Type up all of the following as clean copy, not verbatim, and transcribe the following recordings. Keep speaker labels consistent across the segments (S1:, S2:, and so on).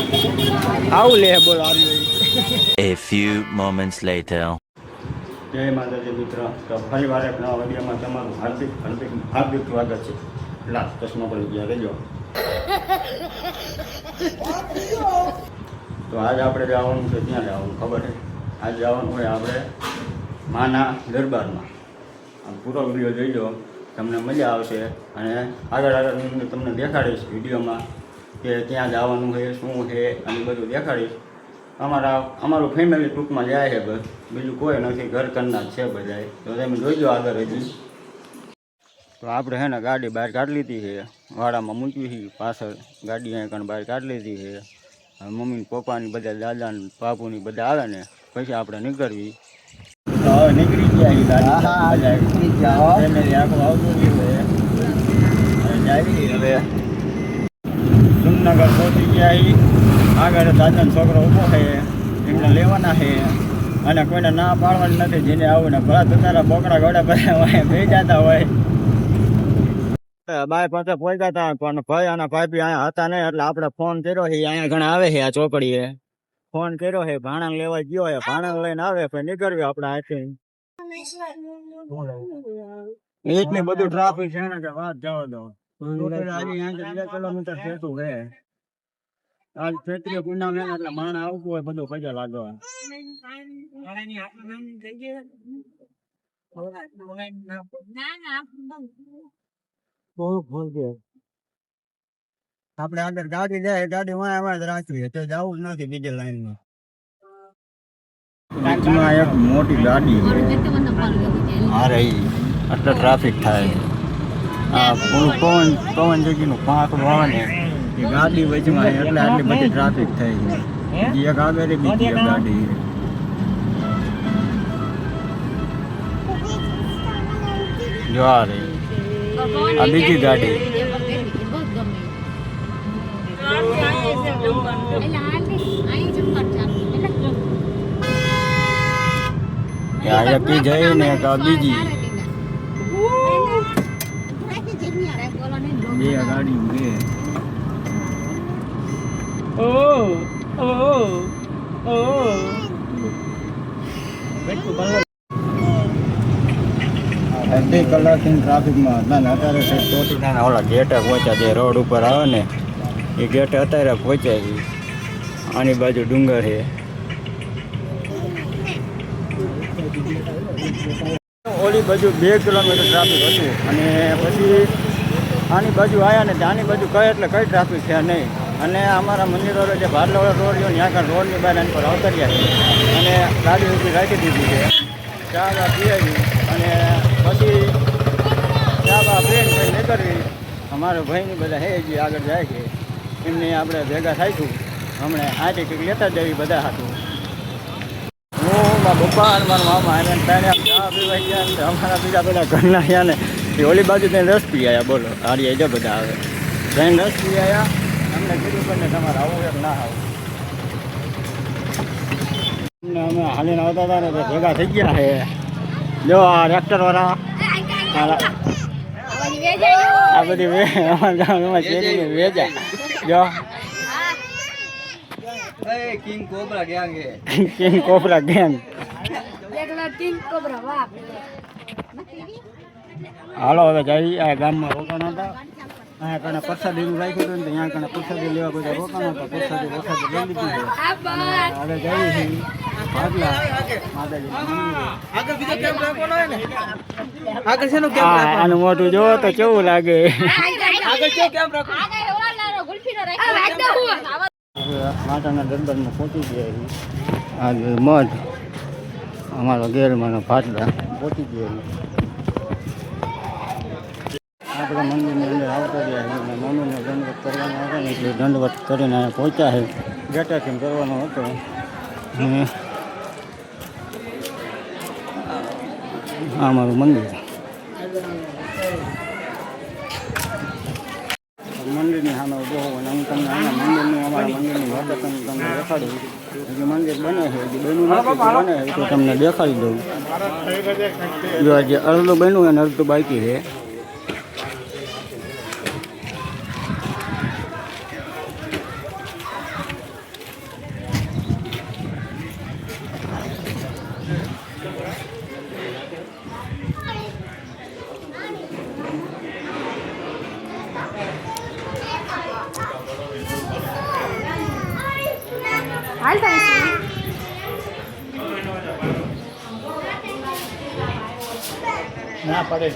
S1: આવું લે બોલો
S2: A few moments later.
S1: જય માતાજી મિત્ર, તો ફરી વાર એક નવા વિડીયોમાં તમારું હાર્દિક હાર્દિક હાર્દિક સ્વાગત છે. લાસ્ટ ચશ્મા પર ગયા રહેજો. તો આજે આપણે જવાનું છે, ત્યાં જવાનું ખબર છે. આજે જવાનું હોય આપણે માના દરબારમાં. આમ પૂરો વિડીયો જોઈજો, તમને મજા આવશે. અને આગળ આગળ હું તમને દેખાડીશ વિડીયોમાં કે ત્યાં જવાનું છે, શું છે અને બધું દેખાડીશ. અમારું ફેમિલી ટૂંકમાં જાય છે, બસ બીજું કોઈ નથી, ઘર કરના જ છે બધા. તો તમે જોઈજો આગળ હજી. તો આપણે છે ને ગાડી બહાર કાઢી લીધી છે, વાડામાં મૂકી છે. પાછળ ગાડી અહીં કણ બહાર કાઢી લીધી છે. હવે મમ્મી પપ્પાની બધા દાદા ને બાપુની બધા આવે ને પછી આપણે નીકળવી. તો હવે નીકળી ગયા ફેમિલી આખું આવતું રહ્યું છે. હવે સુમનગર પહોંચી ગયા. આગળ દાદાનો છોકરો ઊભો છે, એમને લેવાના છે. અને કોઈને ના પાડવાની નથી, જેને આવું ને ભલા તમારા બોકડા ગોડા બધા બે જતા હોય. બાય પાસે પહોંચ્યા હતા, પણ ભાઈ અને ભાભી અહીંયા હતા નહીં, એટલે આપણે ફોન કર્યો છે. અહીંયા ઘણા આવે છે, આ ચોકડીએ ફોન કર્યો છે. ભાણા લેવા ગયો છે, ભાણા લઈને આવે પછી નીકળ્યો આપણે આથી. એટલી બધું ટ્રાફિક છે ને કે વાત જવા દો. આજે 2 કિલોમીટર થતું છે. આજ ક્ષેત્રીય ગુના મેં એટલે માણસ આવતું હોય બધું પૈસા લાગવા. આપણે આગળ ગાડી જાય, ગાડી વાય જ રાખવી, તો જવું જ નથી બીજી લાઈનમાં. એક મોટી ગાડી આ રહી, આટલો ટ્રાફિક થાય. આ પવન જગ્યાનું પાંખડું આવે ને એ ગાડી વચમાં એટલે આટલી બધી ટ્રાફિક થઈ છે. બીજી એક આગળ બીજી એક ગાડી. જો આ રહી, આ બીજી ગાડી. એકી જઈ ને એક બીજી બે ગાડી બે. અડધી કલાકથી ટ્રાફિકમાં હતા ને અત્યારે ચોટીના ઓલા ગેટે પહોંચ્યા. જે રોડ ઉપર આવે ને એ ગેટે અત્યારે પહોંચ્યા છે. આની બાજુ ડુંગર છે. ઓલી બાજુ 2 કિલોમીટર ટ્રાફિક હતું અને પછી આની બાજુ આવ્યા ને આની બાજુ કઈ એટલે કઈ ટ્રાફિક છે નહીં. અને અમારા મંદિરો જે ભારલોડા રોડ રહ્યો ત્યાં આગળ રોડની બહાર એની પર અવતર્યા છે અને ગાડી ઊભી રાખી દીધી છે. ચા બા પીવી અને પછી ચા બા પીને પછી નીકળવી. અમારા ભાઈની બધા હે જે આગળ જાય છે એમને આપણે ભેગા થાઈશું. હમણાં આથી કંઈક લેતા જવી બધા હતું. હું મારા પપ્પા અને મારા મામા એને ત્રણે ચા પીવા ગયા. અમારા બીજા બધા ઘરના ગયા ને એ ઓલી બાજુ ત્યાં રસ પી આવ્યા. બોલો હારી જો બધા આવે ત્યાં રસ પી આવ્યા. અમને કીધું પણ તમારે આવું એક ના આવું. અમને અમે હાલીને આવતા હતા ને તો ભેગા થઈ ગયા છે. જો આ ટ્રેક્ટર વાળા આ બધી વેચા. જો કિંગ કોબરા ગેંગ. હાલો હવે જઈ. આ ગામમાં રોકાણા હતા. અહીંયા કને પ્રસાદીનું રાખ્યું હતું ને ત્યાં કને પ્રસાદી લેવા બધા રોકાણા હતા. પ્રસાદી લઈ લીધી છે. હવે જઈએ છીએ ભાગલા માતાજી. આનું મોટું જોવો તો કેવું લાગે. માતાના દરબારમાં પહોંચી ગયા. આ મઠ અમારો ગેરમાનો ભાટલા પહોંચી ગયા. આપણે મંદિરની અંદર આવતા રહ્યા છીએ. મમ્મીને દંડવત કરવાનો હતો ને એટલે દંડવત કરીને અહીંયા પહોંચ્યા છે. ગેટેથી કરવાનો હતો અને આ અમારું મંદિર. મંદિરની સામે ઉભો હોવ અને હું તમને આના અમારા મંદિરની વાત તમને દેખાડું. હજી મંદિર બને છે, હજી બન્યું નથી, બને તો તમને દેખાડી દઉં. જો આજે અડધું બન્યું અને અડધું બાકી છે.
S3: હાલતા હશે.
S1: ના પડે.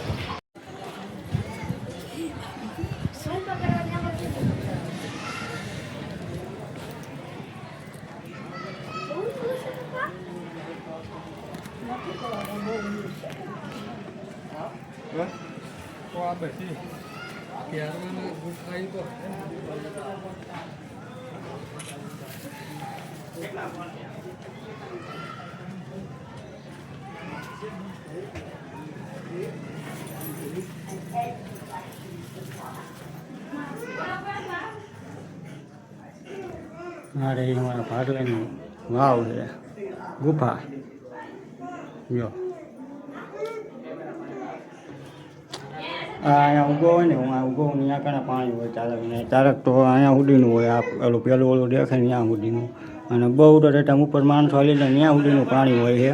S1: મારે અમારા ભાગલાની વાવ છે, ગુફા જો અહીંયા ઊભો હોય ને, હું આ ઊભો હું ત્યાં કણે પાણી હોય ચાલક ને, ચાલક તો અહીંયા સુધીનું હોય, આ પેલું પેલું ઓલું દેખાય ને ત્યાં સુધીનું, અને બહુ તો રેટા ઉપર માણસો હાલી જાય ત્યાં સુધીનું પાણી હોય છે.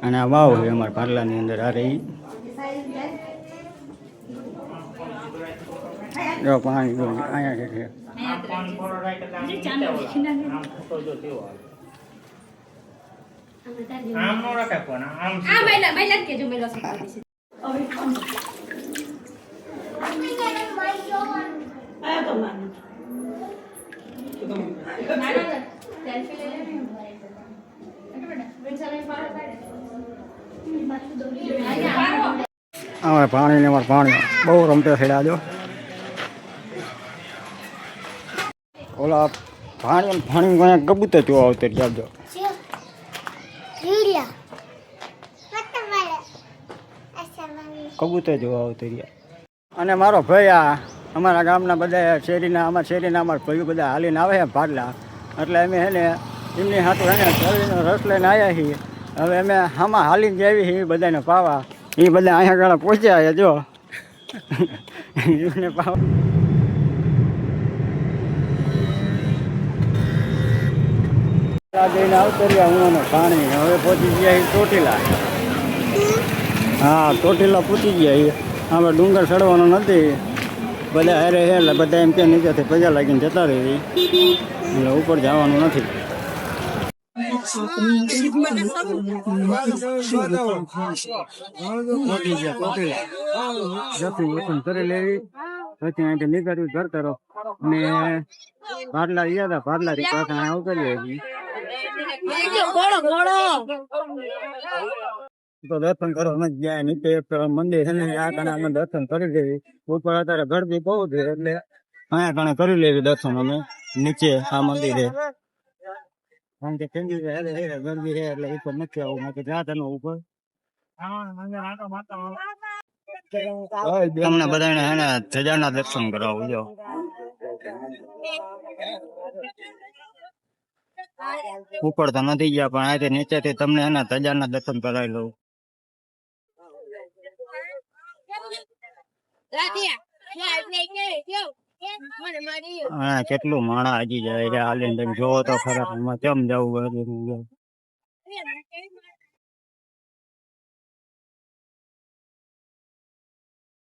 S1: અને આ વાવ છે અમારા ભાગલાની અંદર. આ રહી જો પાણી જો અહીંયા છે. અમારે પાણી ને અમારે પાણી બહુ રમતે ખેડા જો ઓલા પાણી પાણી અહીંયા કબૂતર જોવા આવતો જાજો કબૂતર જોવા આવતો રહ્યા. અને મારો ભાઈ આ અમારા ગામના બધા શેરીના અમારા ભાઈઓ બધા હાલીને આવે છે ભાડલા, એટલે અમે હે ને એમની હાથું હે ને શેરીનો રસ લઈને આવ્યા છીએ. હવે અમે આમાં હાલીને જાવી છીએ બધાને પાવા, એ બધા અહીંયા ગાળા પહોંચ્યા છે જો એમને પાવા. જઈને આવતો રહ્યા હું પાણી. હવે પહોંચી ગયા ચોટીલા. હા ચોટીલા પહોંચી ગયા. આમાં ડુંગર ચડવાનો નથી, બધા હારે છે એટલે બધા એમ કે નીચેથી પૈસા લાગીને જતા રહી, એટલે ઉપર જવાનું નથી. કરી લેવી પછી અહીંથી નીકળ્યું ઘર તરફ, ને ભાડલા ગયા હતા, ભાડલા થી પાછા આવું કરીએ તો દર્શન કરવા નથી ગયા. નીચે એક મંદિર છે ને, આ કારણે અમે દર્શન કરી લેવી. ઉપર અત્યારે ગરબી બહુ છે એટલે અહીંયા કારણે કરી લેવી દર્શન અમે નીચે આ મંદિરે. કારણ કે ગરબી છે એટલે ઉપર નથી આવું, નથી જાતનું ઉપર. તમને બધાને હે ને ધજાના દર્શન કરાવું જો. ઉપર તો નથી ગયા પણ અહીંથી નીચેથી તમને એના ધજાના દર્શન કરાવી લઉં. હા કેટલું માણા હજી જાય હાલીને, તમે જોવો તો ખરા કેમ જવું.